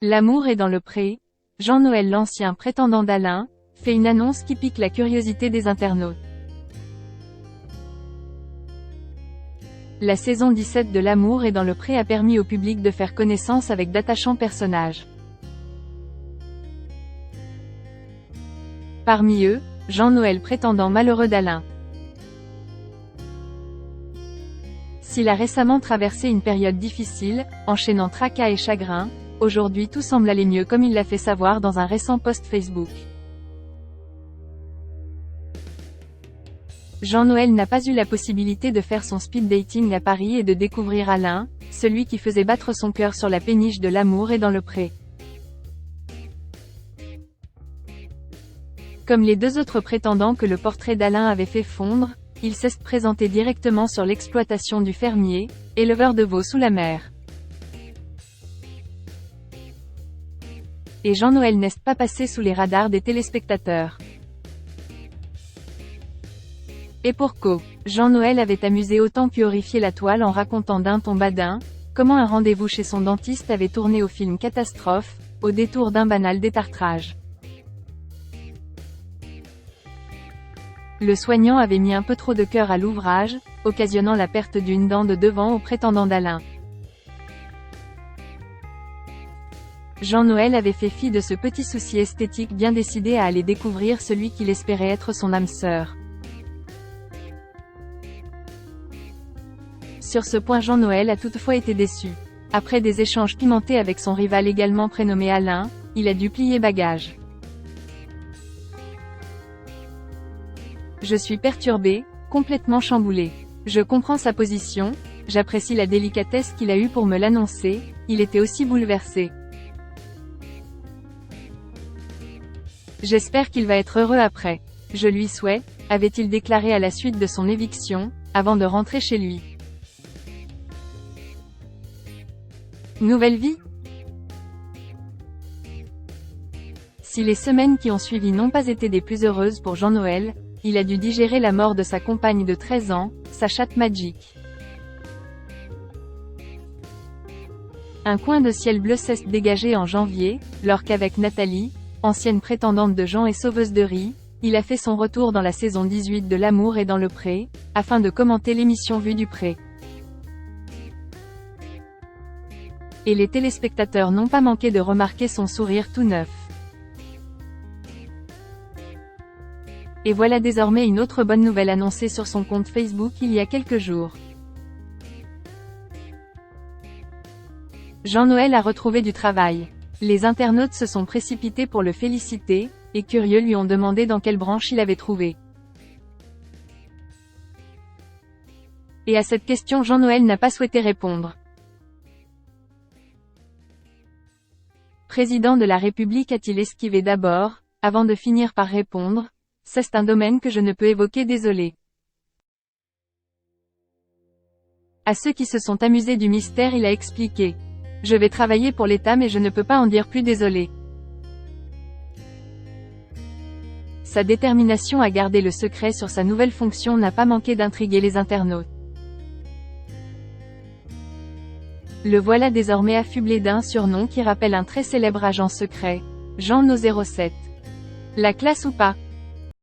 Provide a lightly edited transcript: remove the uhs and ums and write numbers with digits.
L'amour est dans le pré. Jean-Noël, l'ancien prétendant d'Alain, fait une annonce qui pique la curiosité des internautes. La saison 17 de L'amour est dans le pré a permis au public de faire connaissance avec d'attachants personnages. Parmi eux, Jean-Noël, prétendant malheureux d'Alain. S'il a récemment traversé une période difficile, enchaînant tracas et chagrins, aujourd'hui tout semble aller mieux, comme il l'a fait savoir dans un récent post Facebook. Jean-Noël n'a pas eu la possibilité de faire son speed dating à Paris et de découvrir Alain, celui qui faisait battre son cœur sur la péniche de L'amour est dans le pré. Comme les deux autres prétendants que le portrait d'Alain avait fait fondre, il s'est présenté directement sur l'exploitation du fermier, éleveur de veaux sous la mer. Et Jean-Noël n'est pas passé sous les radars des téléspectateurs. Et pour cause, Jean-Noël avait amusé autant que horrifié la toile en racontant d'un ton badin, comment un rendez-vous chez son dentiste avait tourné au film catastrophe, au détour d'un banal détartrage. Le soignant avait mis un peu trop de cœur à l'ouvrage, occasionnant la perte d'une dent de devant au prétendant d'Alain. Jean-Noël avait fait fi de ce petit souci esthétique, bien décidé à aller découvrir celui qu'il espérait être son âme sœur. Sur ce point, Jean-Noël a toutefois été déçu. Après des échanges pimentés avec son rival également prénommé Alain, il a dû plier bagage. Je suis perturbé, complètement chamboulé. Je comprends sa position, j'apprécie la délicatesse qu'il a eue pour me l'annoncer, il était aussi bouleversé. J'espère qu'il va être heureux après. Je lui souhaite, avait-il déclaré à la suite de son éviction, avant de rentrer chez lui. Nouvelle vie? Si les semaines qui ont suivi n'ont pas été des plus heureuses pour Jean-Noël, il a dû digérer la mort de sa compagne de 13 ans, sa chatte Magic. Un coin de ciel bleu s'est dégagé en janvier, lorsqu'avec Nathalie, ancienne prétendante de Jean et sauveuse de riz, il a fait son retour dans la saison 18 de L'amour est dans le pré, afin de commenter l'émission Vue du pré. Et les téléspectateurs n'ont pas manqué de remarquer son sourire tout neuf. Et voilà désormais une autre bonne nouvelle annoncée sur son compte Facebook il y a quelques jours. Jean-Noël a retrouvé du travail. Les internautes se sont précipités pour le féliciter, et curieux lui ont demandé dans quelle branche il avait trouvé. Et à cette question, Jean-Noël n'a pas souhaité répondre. Président de la République a-t-il esquivé d'abord, avant de finir par répondre: c'est un domaine que je ne peux évoquer, désolé. À ceux qui se sont amusés du mystère, il a expliqué: je vais travailler pour l'État mais je ne peux pas en dire plus, désolé. Sa détermination à garder le secret sur sa nouvelle fonction n'a pas manqué d'intriguer les internautes. Le voilà désormais affublé d'un surnom qui rappelle un très célèbre agent secret, Jean No 07. La classe ou pas?